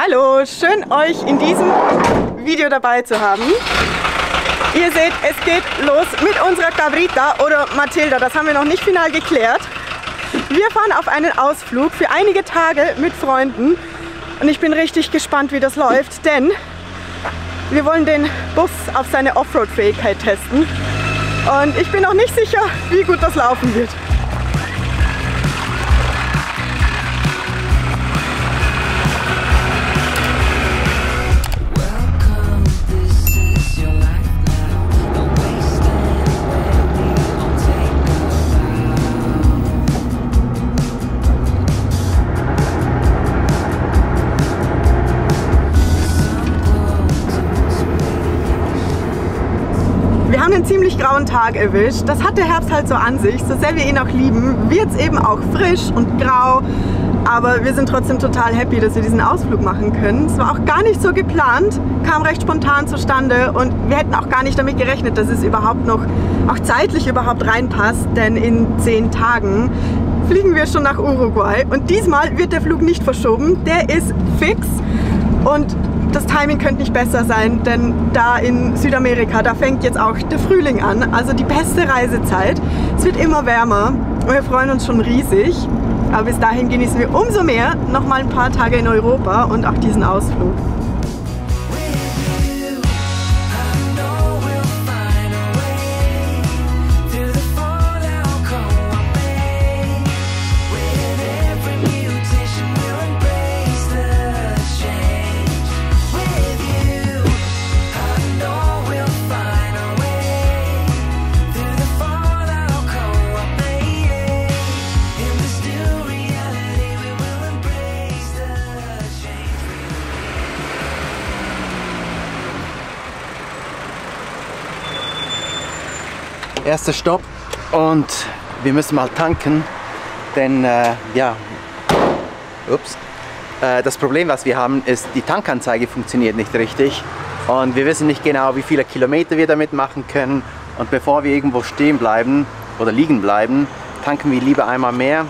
Hallo, schön euch in diesem Video dabei zu haben. Ihr seht, es geht los mit unserer Cabrita oder Matilda, das haben wir noch nicht final geklärt. Wir fahren auf einen Ausflug für einige Tage mit Freunden und ich bin richtig gespannt, wie das läuft, denn wir wollen den Bus auf seine Offroad-Fähigkeit testen und ich bin noch nicht sicher, wie gut das laufen wird. Wir haben einen ziemlich grauen Tag erwischt. Das hat der Herbst halt so an sich. So sehr wir ihn auch lieben, wird es eben auch frisch und grau. Aber wir sind trotzdem total happy, dass wir diesen Ausflug machen können. Es war auch gar nicht so geplant, kam recht spontan zustande und wir hätten auch gar nicht damit gerechnet, dass es überhaupt noch, auch zeitlich überhaupt reinpasst. Denn in 10 Tagen fliegen wir schon nach Uruguay und diesmal wird der Flug nicht verschoben. Der ist fix und das Timing könnte nicht besser sein, denn da in Südamerika, da fängt jetzt auch der Frühling an, also die beste Reisezeit. Es wird immer wärmer und wir freuen uns schon riesig, aber bis dahin genießen wir umso mehr noch mal ein paar Tage in Europa und auch diesen Ausflug. Erster Stopp und wir müssen mal tanken, denn das Problem, was wir haben, ist, die Tankanzeige funktioniert nicht richtig und wir wissen nicht genau, wie viele Kilometer wir damit machen können, und bevor wir irgendwo stehen bleiben oder liegen bleiben, tanken wir lieber einmal mehr.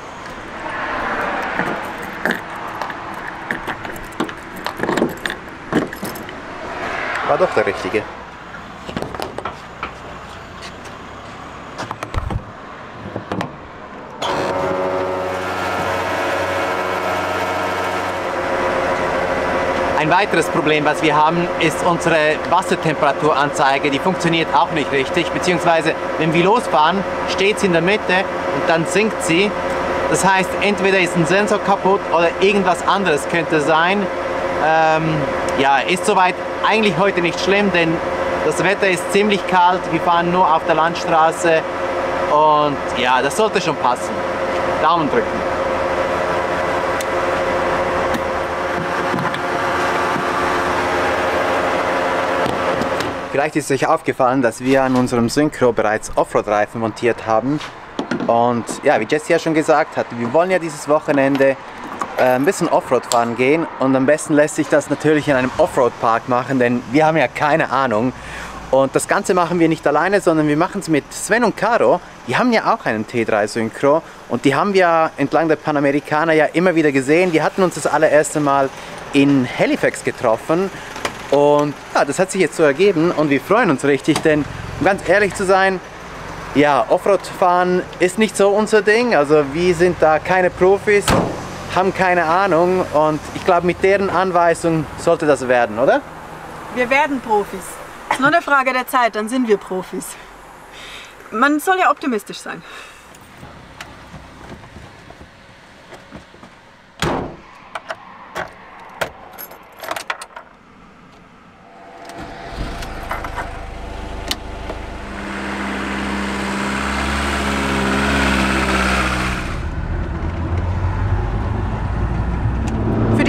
War doch der richtige. Ein weiteres Problem, was wir haben, ist unsere Wassertemperaturanzeige. Die funktioniert auch nicht richtig, beziehungsweise wenn wir losfahren, steht sie in der Mitte und dann sinkt sie. Das heißt, entweder ist ein Sensor kaputt oder irgendwas anderes könnte sein. Ja, ist soweit eigentlich heute nicht schlimm, denn das Wetter ist ziemlich kalt. Wir fahren nur auf der Landstraße und ja, das sollte schon passen. Daumen drücken. Vielleicht ist euch aufgefallen, dass wir an unserem Synchro bereits Offroad-Reifen montiert haben. Und ja, wie Jesse ja schon gesagt hat, wir wollen ja dieses Wochenende ein bisschen Offroad fahren gehen. Und am besten lässt sich das natürlich in einem Offroad-Park machen, denn wir haben ja keine Ahnung. Und das Ganze machen wir nicht alleine, sondern wir machen es mit Sven und Caro. Die haben ja auch einen T3 Synchro und die haben wir entlang der Panamericana ja immer wieder gesehen. Die hatten uns das allererste Mal in Halifax getroffen. Und ja, das hat sich jetzt so ergeben und wir freuen uns richtig, denn um ganz ehrlich zu sein, ja, Offroad fahren ist nicht so unser Ding, also wir sind da keine Profis, haben keine Ahnung und ich glaube, mit deren Anweisung sollte das werden, oder? Wir werden Profis. Es ist nur eine Frage der Zeit, dann sind wir Profis. Man soll ja optimistisch sein.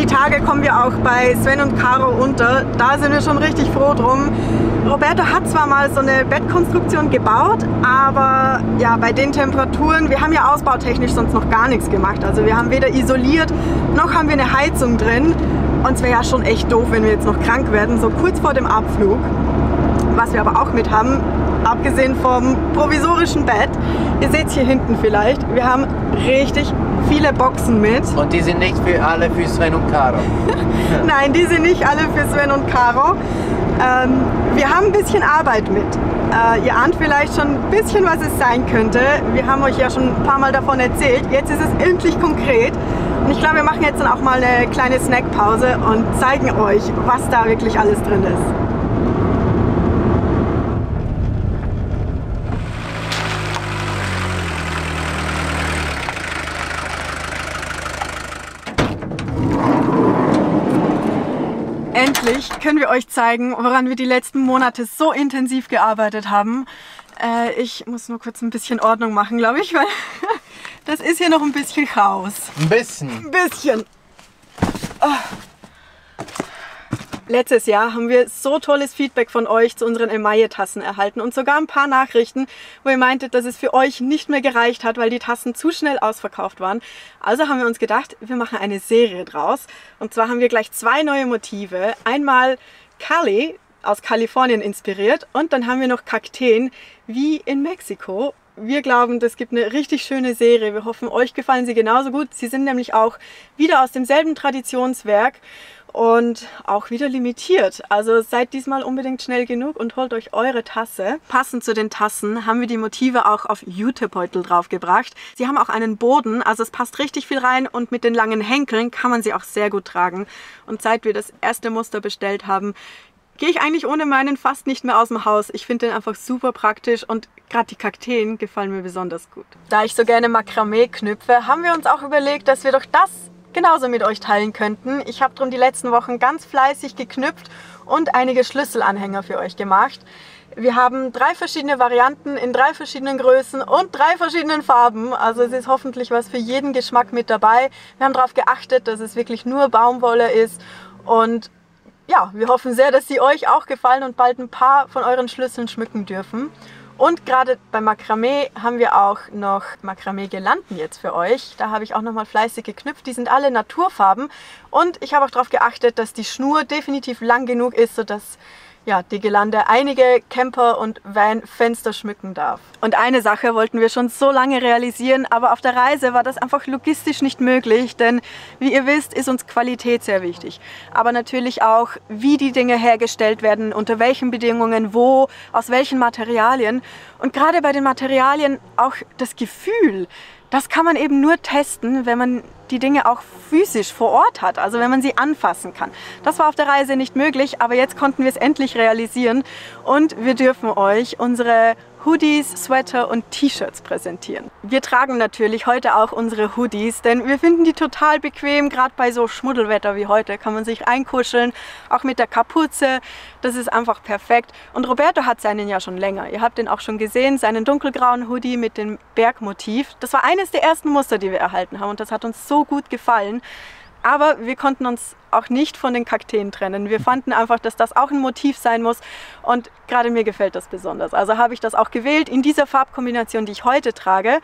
Tage kommen wir auch bei Sven und Caro unter. Da sind wir schon richtig froh drum. Roberto hat zwar mal so eine Bettkonstruktion gebaut, aber ja, bei den Temperaturen, wir haben ja ausbautechnisch sonst noch gar nichts gemacht. Also wir haben weder isoliert, noch haben wir eine Heizung drin. Und es wäre ja schon echt doof, wenn wir jetzt noch krank werden, so kurz vor dem Abflug. Was wir aber auch mit haben, abgesehen vom provisorischen Bett, ihr seht es hier hinten vielleicht, wir haben richtig viele Boxen mit. Und die sind nicht für alle für Sven und Caro. Nein, die sind nicht alle für Sven und Caro. Wir haben ein bisschen Arbeit mit. Ihr ahnt vielleicht schon ein bisschen, was es sein könnte. Wir haben euch ja schon ein paar Mal davon erzählt. Jetzt ist es endlich konkret. Und ich glaube, wir machen jetzt dann auch mal eine kleine Snackpause und zeigen euch, was da wirklich alles drin ist. Endlich können wir euch zeigen, woran wir die letzten Monate so intensiv gearbeitet haben. Ich muss nur kurz ein bisschen Ordnung machen, glaube ich, weil das ist hier noch ein bisschen Chaos. Ein bisschen. Ein bisschen. Oh. Letztes Jahr haben wir so tolles Feedback von euch zu unseren Emaille-Tassen erhalten und sogar ein paar Nachrichten, wo ihr meintet, dass es für euch nicht mehr gereicht hat, weil die Tassen zu schnell ausverkauft waren. Also haben wir uns gedacht, wir machen eine Serie draus. Und zwar haben wir gleich 2 neue Motive. Einmal Cali, aus Kalifornien inspiriert, und dann haben wir noch Kakteen, wie in Mexiko. Wir glauben, das gibt eine richtig schöne Serie. Wir hoffen, euch gefallen sie genauso gut. Sie sind nämlich auch wieder aus demselben Traditionswerk und auch wieder limitiert. Also seid diesmal unbedingt schnell genug und holt euch eure Tasse. Passend zu den Tassen haben wir die Motive auch auf Jutebeutel draufgebracht. Sie haben auch einen Boden, also es passt richtig viel rein, und mit den langen Henkeln kann man sie auch sehr gut tragen. Und seit wir das erste Muster bestellt haben, gehe ich eigentlich ohne meinen fast nicht mehr aus dem Haus. Ich finde den einfach super praktisch und gerade die Kakteen gefallen mir besonders gut. Da ich so gerne Makramee knüpfe, haben wir uns auch überlegt, dass wir doch das genauso mit euch teilen könnten. Ich habe darum die letzten Wochen ganz fleißig geknüpft und einige Schlüsselanhänger für euch gemacht. Wir haben 3 verschiedene Varianten in 3 verschiedenen Größen und 3 verschiedenen Farben. Also es ist hoffentlich was für jeden Geschmack mit dabei. Wir haben darauf geachtet, dass es wirklich nur Baumwolle ist, und ja, wir hoffen sehr, dass sie euch auch gefallen und bald ein paar von euren Schlüsseln schmücken dürfen. Und gerade bei Makramee haben wir auch noch Makramee-Girlanden jetzt für euch. Da habe ich auch nochmal fleißig geknüpft. Die sind alle Naturfarben. Und ich habe auch darauf geachtet, dass die Schnur definitiv lang genug ist, sodass ja, die Girlande einige Camper- und Van-Fenster schmücken darf. Und eine Sache wollten wir schon so lange realisieren, aber auf der Reise war das einfach logistisch nicht möglich, denn wie ihr wisst, ist uns Qualität sehr wichtig. Aber natürlich auch, wie die Dinge hergestellt werden, unter welchen Bedingungen, wo, aus welchen Materialien. Und gerade bei den Materialien auch das Gefühl. Das kann man eben nur testen, wenn man die Dinge auch physisch vor Ort hat, also wenn man sie anfassen kann. Das war auf der Reise nicht möglich, aber jetzt konnten wir es endlich realisieren und wir dürfen euch unsere Hoodies, Sweater und T-Shirts präsentieren. Wir tragen natürlich heute auch unsere Hoodies, denn wir finden die total bequem. Gerade bei so Schmuddelwetter wie heute kann man sich einkuscheln, auch mit der Kapuze. Das ist einfach perfekt. Und Roberto hat seinen ja schon länger. Ihr habt den auch schon gesehen, seinen dunkelgrauen Hoodie mit dem Bergmotiv. Das war eines der ersten Muster, die wir erhalten haben, und das hat uns so gut gefallen. Aber wir konnten uns auch nicht von den Kakteen trennen. Wir fanden einfach, dass das auch ein Motiv sein muss, und gerade mir gefällt das besonders. Also habe ich das auch gewählt in dieser Farbkombination, die ich heute trage.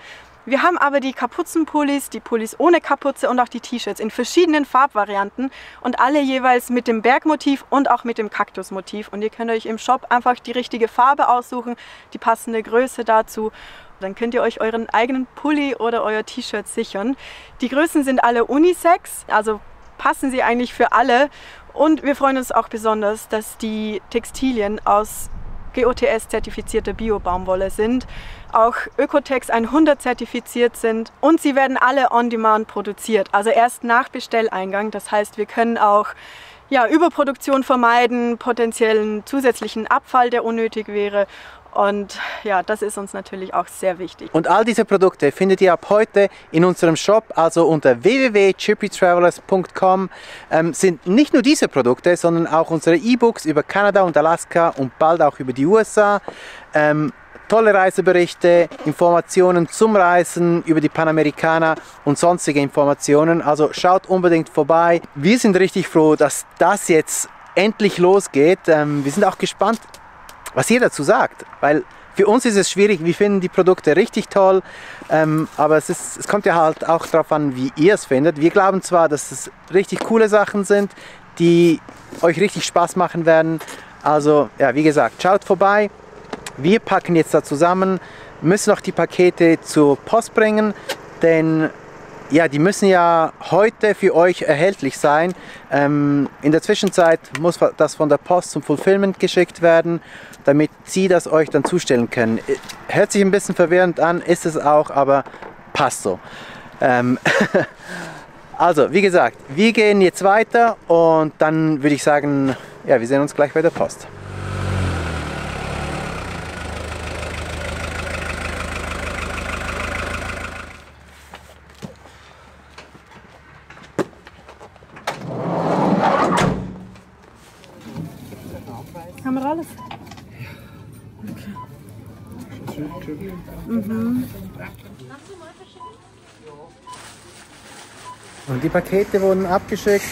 Wir haben aber die Kapuzenpullis, die Pullis ohne Kapuze und auch die T-Shirts in verschiedenen Farbvarianten und alle jeweils mit dem Bergmotiv und auch mit dem Kaktusmotiv. Und ihr könnt euch im Shop einfach die richtige Farbe aussuchen, die passende Größe dazu. Dann könnt ihr euch euren eigenen Pulli oder euer T-Shirt sichern. Die Größen sind alle Unisex, also passen sie eigentlich für alle. Und wir freuen uns auch besonders, dass die Textilien aus GOTS-zertifizierter Bio-Baumwolle sind, auch Ökotex 100 zertifiziert sind, und sie werden alle on-demand produziert, also erst nach Bestelleingang. Das heißt, wir können auch Überproduktion vermeiden, potenziellen zusätzlichen Abfall, der unnötig wäre. Und ja, das ist uns natürlich auch sehr wichtig. Und all diese Produkte findet ihr ab heute in unserem Shop, also unter www.chippytravelers.com. Sind nicht nur diese Produkte, sondern auch unsere E-Books über Kanada und Alaska und bald auch über die USA. Tolle Reiseberichte, Informationen zum Reisen über die Panamericana und sonstige Informationen. Also schaut unbedingt vorbei. Wir sind richtig froh, dass das jetzt endlich losgeht. Wir sind auch gespannt, was ihr dazu sagt, weil für uns ist es schwierig. Wir finden die Produkte richtig toll, aber es kommt ja halt auch darauf an, wie ihr es findet. Wir glauben zwar, dass es richtig coole Sachen sind, die euch richtig Spaß machen werden. Also ja, wie gesagt, schaut vorbei. Wir packen jetzt da zusammen, müssen noch die Pakete zur Post bringen, denn ja, die müssen ja heute für euch erhältlich sein. In der Zwischenzeit muss das von der Post zum Fulfillment geschickt werden, damit sie das euch dann zustellen können. Hört sich ein bisschen verwirrend an, ist es auch, aber passt so. Also, wie gesagt, wir gehen jetzt weiter und dann würde ich sagen, ja, wir sehen uns gleich bei der Post. Haben wir alles? Okay. Mhm. Und die Pakete wurden abgeschickt.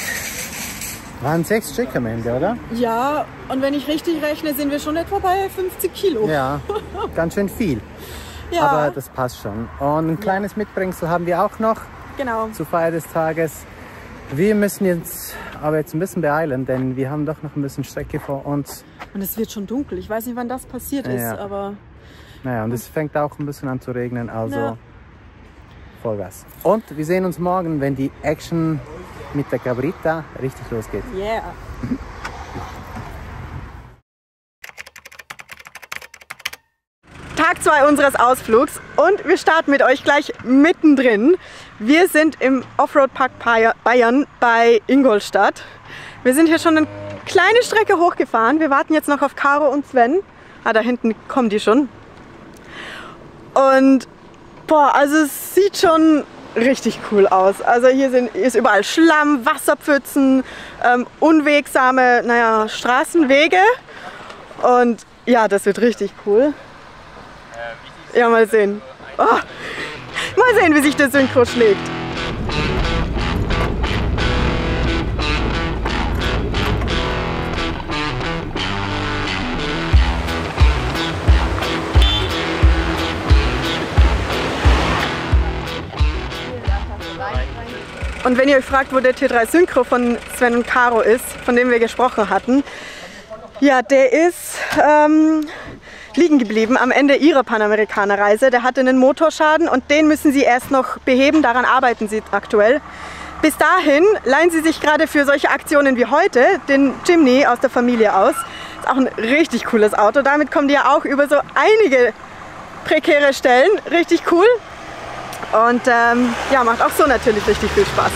Waren 6 Stück am Ende, oder? Ja, und wenn ich richtig rechne, sind wir schon etwa bei 50 Kilo. Ja, ganz schön viel. Ja. Aber das passt schon. Und ein kleines Mitbringsel haben wir auch noch. Genau. Zur Feier des Tages. Wir müssen jetzt aber jetzt ein bisschen beeilen, denn wir haben doch noch ein bisschen Strecke vor uns. Und es wird schon dunkel. Ich weiß nicht, wann das passiert ist, Ja. aber... Naja, und es fängt auch ein bisschen an zu regnen, also Ja. Vollgas. Und wir sehen uns morgen, wenn die Action mit der Cabrita richtig losgeht. Yeah. Tag 2 unseres Ausflugs und wir starten mit euch gleich mittendrin. Wir sind im Offroad-Park Bayern bei Ingolstadt. Wir sind hier schon eine kleine Strecke hochgefahren. Wir warten jetzt noch auf Caro und Sven. Ah, da hinten kommen die schon. Und boah, also es sieht schon richtig cool aus. Also hier ist überall Schlamm, Wasserpfützen, unwegsame, naja, Straßenwege. Und ja, das wird richtig cool. Ja, mal sehen. Oh, mal sehen, wie sich der Synchro schlägt. Und wenn ihr euch fragt, wo der T3 Synchro von Sven und Caro ist, von dem wir gesprochen hatten, ja, der ist liegen geblieben am Ende ihrer Panamerikaner-Reise. Der hatte einen Motorschaden und den müssen sie erst noch beheben, daran arbeiten sie aktuell. Bis dahin leihen sie sich gerade für solche Aktionen wie heute den Jimny aus der Familie aus. Ist auch ein richtig cooles Auto, damit kommen die ja auch über so einige prekäre Stellen, richtig cool. Und ja, macht auch so natürlich richtig viel Spaß.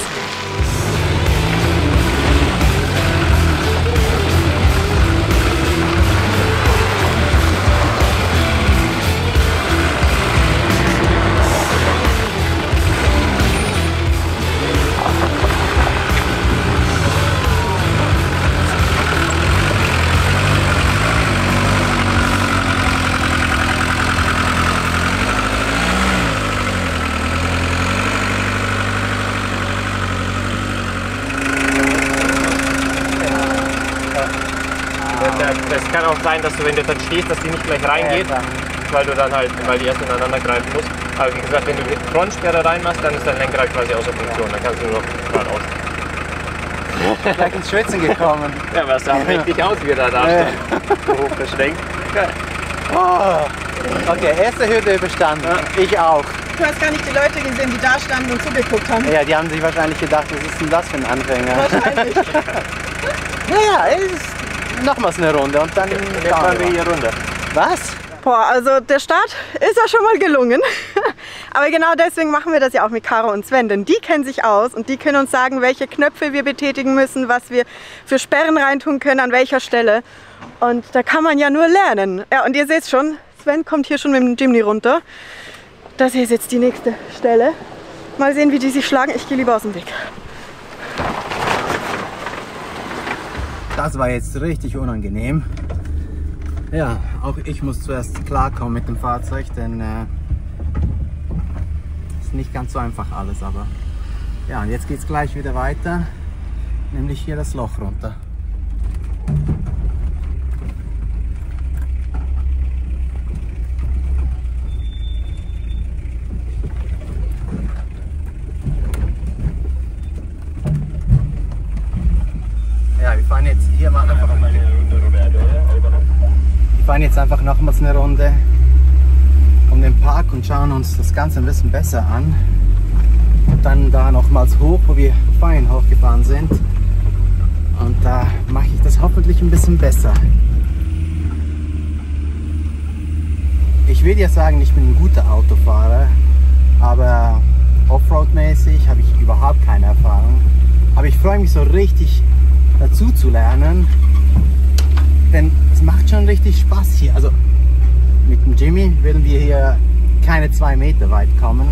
Es kann auch sein, dass du, wenn du dann stehst, dass die nicht gleich reingeht, weil du dann halt, weil die erst ineinander greifen musst. Aber wie gesagt, wenn du die Frontsperre reinmachst, dann ist dein Lenkrad quasi außer Funktion. Dann kannst du nur noch geradeaus. Gleich ins Schwitzen gekommen. Ja, was sah richtig aus, wie er da stand. So hoch verschränkt. Geil. Oh. Okay, erste Hürde überstanden. Ja. Ich auch. Du hast gar nicht die Leute gesehen, die da standen und zugeguckt haben. Ja, die haben sich wahrscheinlich gedacht, was ist denn das für ein Anfänger? Wahrscheinlich. Naja, es ist nochmals eine Runde und dann fahren wir hier runter. Was? Boah, also der Start ist ja schon mal gelungen. Aber genau deswegen machen wir das ja auch mit Caro und Sven, denn die kennen sich aus und die können uns sagen, welche Knöpfe wir betätigen müssen, was wir für Sperren reintun können, an welcher Stelle. Und da kann man ja nur lernen. Ja, und ihr seht schon, Sven kommt hier schon mit dem Jimny runter. Das hier ist jetzt die nächste Stelle. Mal sehen, wie die sich schlagen. Ich gehe lieber aus dem Weg. Das war jetzt richtig unangenehm. Ja, auch ich muss zuerst klarkommen mit dem Fahrzeug, denn ist nicht ganz so einfach alles, aber ja, und jetzt geht es gleich wieder weiter, nämlich hier das Loch runter. Ja, wir fahren jetzt hier mal einfach nochmals eine Runde um den Park und schauen uns das Ganze ein bisschen besser an. Und dann da nochmals hoch, wo wir vorhin hochgefahren sind. Und da mache ich das hoffentlich ein bisschen besser. Ich will ja sagen, ich bin ein guter Autofahrer, aber Offroad-mäßig habe ich überhaupt keine Erfahrung. Aber ich freue mich so richtig dazu zu lernen, denn es macht schon richtig Spaß hier. Also mit dem Jimmy werden wir hier keine 2 Meter weit kommen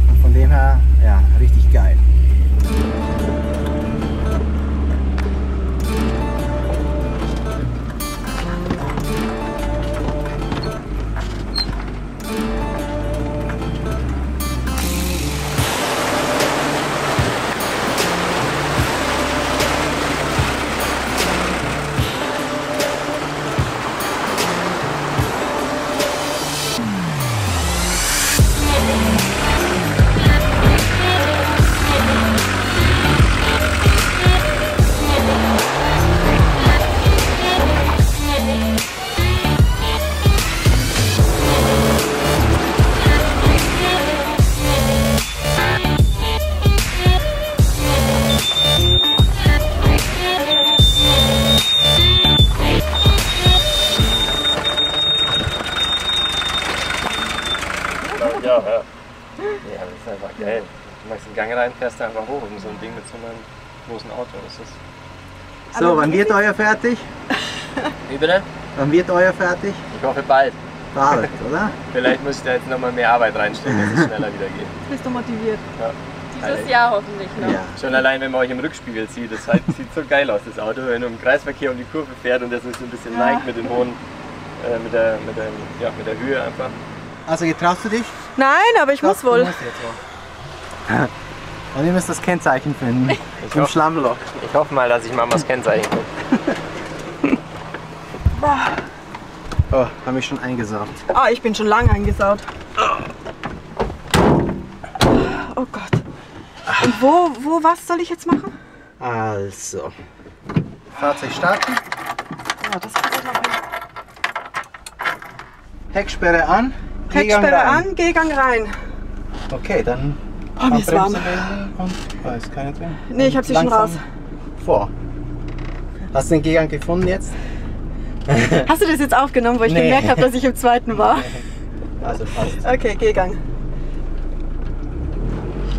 und von dem her, ja, richtig geil. Ja, das ist einfach geil. Du machst den Gang rein, fährst du einfach hoch und so ein Ding mit so einem großen Auto. Das ist So, wann wird euer fertig? Wie bitte? Wann wird euer fertig? Ich hoffe bald. Bald, oder? Vielleicht muss ich da jetzt nochmal mehr Arbeit reinstecken, dass es schneller wieder geht. Bist du motiviert? Ja. Dieses Jahr hoffentlich noch. Ja. Schon allein, wenn man euch im Rückspiegel sieht, das sieht so geil aus, das Auto, wenn du im Kreisverkehr um die Kurve fährt und das ist so ein bisschen neigt mit den hohen, mit der Höhe einfach. Also getraust du dich? Nein, aber ich muss wohl. Du musst jetzt auch. Und ihr müsst das Kennzeichen finden. Im Schlammloch. Ich hoffe mal, dass ich Mamas Kennzeichen finde. Oh, habe ich schon eingesaugt. Ah, ich bin schon lange eingesaut. Oh Gott. Und was soll ich jetzt machen? Also, Fahrzeug starten, Ja, das kann ich noch nicht. Hecksperre an, Gehgang Hecksperre rein. an, Gehgang rein. Okay, dann Oh, mir ist warm. Bremse wählen und da ist keine drin. Nee, ich habe sie schon Langsam raus. Vor. Hast du den Gehgang gefunden jetzt? Hast du das jetzt aufgenommen, wo ich Nee. gemerkt habe, dass ich im zweiten war? Also passt. Okay, Gehgang.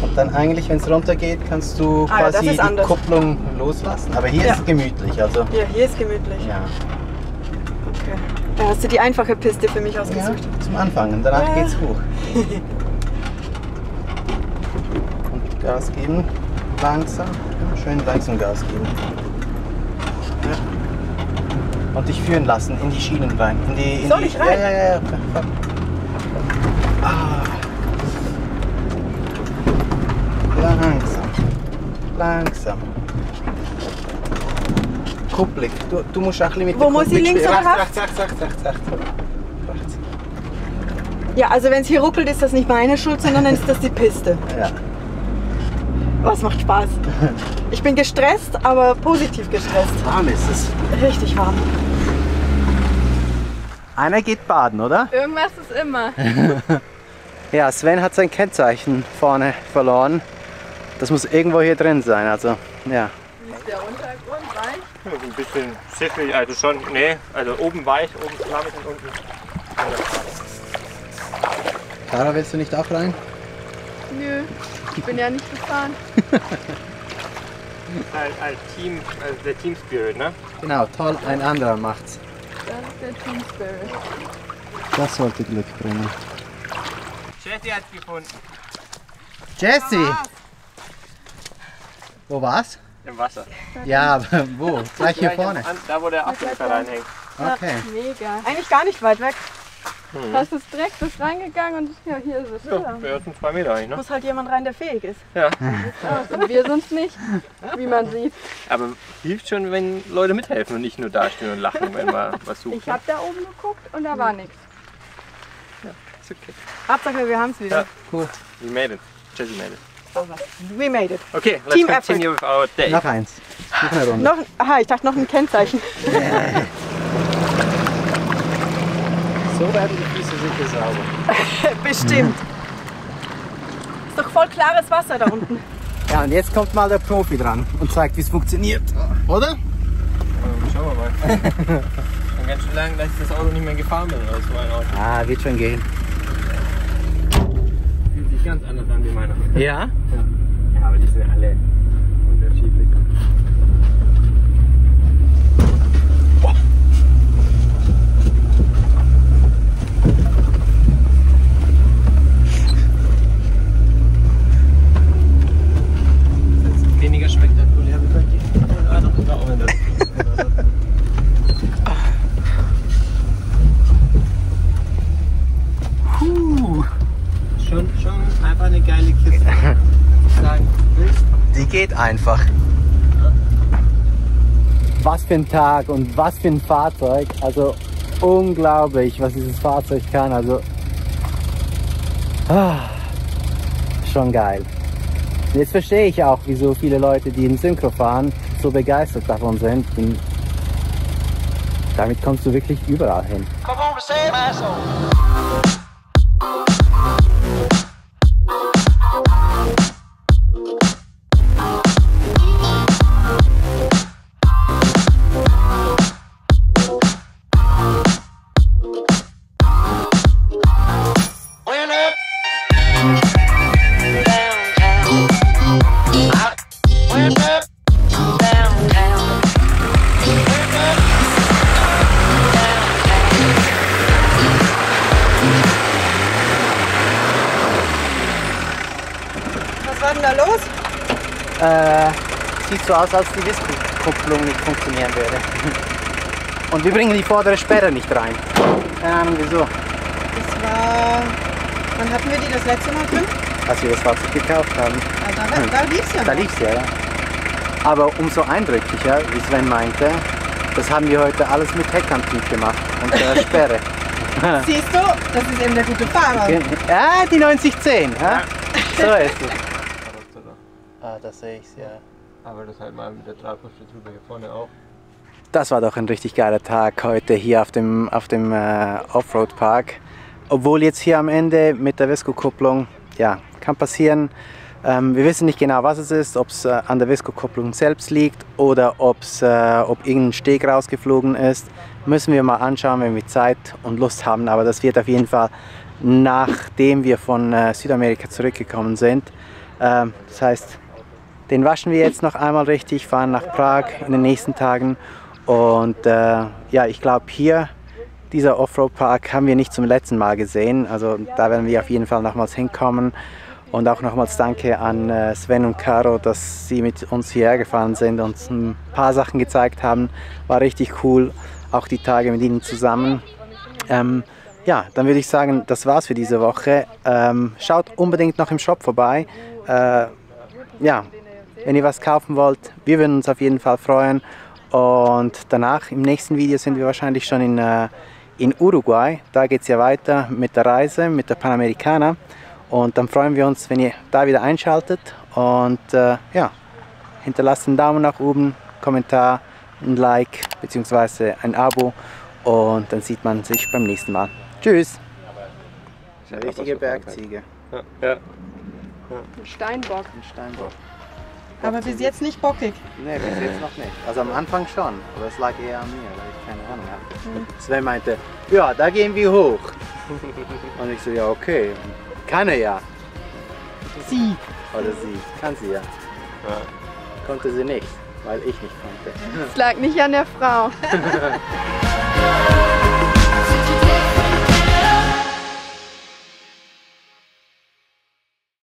Und dann eigentlich, wenn es runter geht, kannst du Ah ja, das quasi ist die anders. Kupplung loslassen. Aber hier Ja. ist es gemütlich, also Hier ist gemütlich. ja. Okay. Da hast du die einfache Piste für mich Ja, ausgesucht. zum Anfang und danach Ja. geht's hoch. Und Gas geben, langsam, ja, schön langsam Gas geben. Ja. Und dich führen lassen, in die Schienen rein. Soll ich rein? Ja. Langsam. Kuppelig. Du musst auch ein bisschen mit Wo der muss ich, Kupplung links spielen. oder rechts? Rechts. Ja, also wenn es hier ruckelt, ist das nicht meine Schuld, sondern dann ist das die Piste. Ja. Oh, es macht Spaß. Ich bin gestresst, aber positiv gestresst. Warm ist es. Richtig warm. Einer geht baden, oder? Irgendwas ist immer. Ja, Sven hat sein Kennzeichen vorne verloren. Das muss irgendwo hier drin sein, also ja. Wie ist der Untergrund weich? Ja, so ein bisschen siffig, also schon, nee, also oben weich, oben schlammig und unten. Clara, willst du nicht auch rein? Nö, ich bin ja nicht gefahren. Als Team, also der Team Spirit, ne? Genau, toll, ein anderer macht's. Das ist der Team Spirit. Das sollte Glück bringen. Jessie hat's gefunden. Jessie! Wo war's? Im Wasser. Ja, aber wo? Gleich hier vorne. Da, wo der Abflieger reinhängt. Okay. Mega. Eigentlich gar nicht weit weg. Hast du direkt bis reingegangen und ja, hier ist es. Ja, wir hatten 2 Meter eigentlich, ne? Muss halt jemand rein, der fähig ist. Ja. Und wir sind's nicht, wie man sieht. Aber hilft schon, wenn Leute mithelfen und nicht nur dastehen und lachen, wenn man was sucht. Ich habe da oben geguckt und da war nichts. Ist okay. Hauptsache, wir haben es wieder. Ja, cool. We made it. Jessie made it. We made it. Okay, let's Team continue with our day. Noch eins. Noch eine Runde. Aha, ich dachte noch ein Kennzeichen. So werden die Füße sicher sauber. Bestimmt. Ist doch voll klares Wasser da unten. Ja, und jetzt kommt mal der Profi dran und zeigt, wie es funktioniert. Oder? Schauen wir mal. Dann ganz schön lang, dass ich das Auto nicht mehr gefahren bin oder so ein Auto. Ah, wird schon gehen. Fühlt sich ganz anders an wie meiner. Ja? Ja, aber die sind alle unterschiedlich. Weniger spektakulär wie bei dir. Ah, doch, auch wenn das. Schon einfach eine geile Kiste. Sagen willst. Die geht einfach. Was für ein Tag und was für ein Fahrzeug. Also unglaublich, was dieses Fahrzeug kann. Also schon geil. Und jetzt verstehe ich auch, wieso viele Leute, die in Synchro fahren, so begeistert davon sind. Und damit kommst du wirklich überall hin. Was war denn da los? Sieht so aus, als die Disco-Kupplung nicht funktionieren würde. Und wir bringen die vordere Sperre nicht rein. Keine Ahnung wieso. Das war... Wann hatten wir die das letzte Mal drin? Als wir das Fahrzeug gekauft haben. Da lief's ja. Da lief's ja. Aber umso eindrücklicher, wie Sven meinte, das haben wir heute alles mit Heckantrieb gemacht und der Sperre. Siehst du, das ist eben der gute Fahrer. Ja, die 9010. Ja? So ist es. Ah, da sehe ich's, ja. Aber das halt mal mit der Treibhausstelle drüber hier vorne auch. Das war doch ein richtig geiler Tag heute hier auf dem Offroad-Park. Obwohl jetzt hier am Ende mit der Visco-Kupplung, ja, kann passieren. Wir wissen nicht genau, was es ist, ob es an der Visco-Kupplung selbst liegt oder ob irgendein Steg rausgeflogen ist. Müssen wir mal anschauen, wenn wir Zeit und Lust haben. Aber das wird auf jeden Fall, nachdem wir von Südamerika zurückgekommen sind. Das heißt, den waschen wir jetzt noch einmal richtig, fahren nach Prag in den nächsten Tagen. Und ja, ich glaube hier, dieser Offroad-Park haben wir nicht zum letzten Mal gesehen. Also da werden wir auf jeden Fall nochmals hinkommen. Und auch nochmals danke an Sven und Caro, dass sie mit uns hierher gefahren sind und uns ein paar Sachen gezeigt haben. War richtig cool, auch die Tage mit ihnen zusammen. Ja, dann würde ich sagen, das war's für diese Woche. Schaut unbedingt noch im Shop vorbei. Ja, wenn ihr was kaufen wollt, wir würden uns auf jeden Fall freuen. Und danach, im nächsten Video, sind wir wahrscheinlich schon in Uruguay. Da geht es ja weiter mit der Reise, mit der Panamericana. Und dann freuen wir uns, wenn ihr da wieder einschaltet. Und ja, hinterlasst einen Daumen nach oben, Kommentar, ein Like bzw. ein Abo. Und dann sieht man sich beim nächsten Mal. Tschüss! Eine richtige Bergziege. Ja. Ein Steinbock. Ein Steinbock. Aber bis jetzt nicht bockig. Ne, bis jetzt noch nicht. Also am Anfang schon, aber es lag eher an mir, weil ich keine Ahnung hatte. Sven meinte, ja, da gehen wir hoch. Und ich so, ja okay, kann er ja. Sie. Oder sie, kann sie ja. Konnte sie nicht, weil ich nicht konnte. Es lag nicht an der Frau.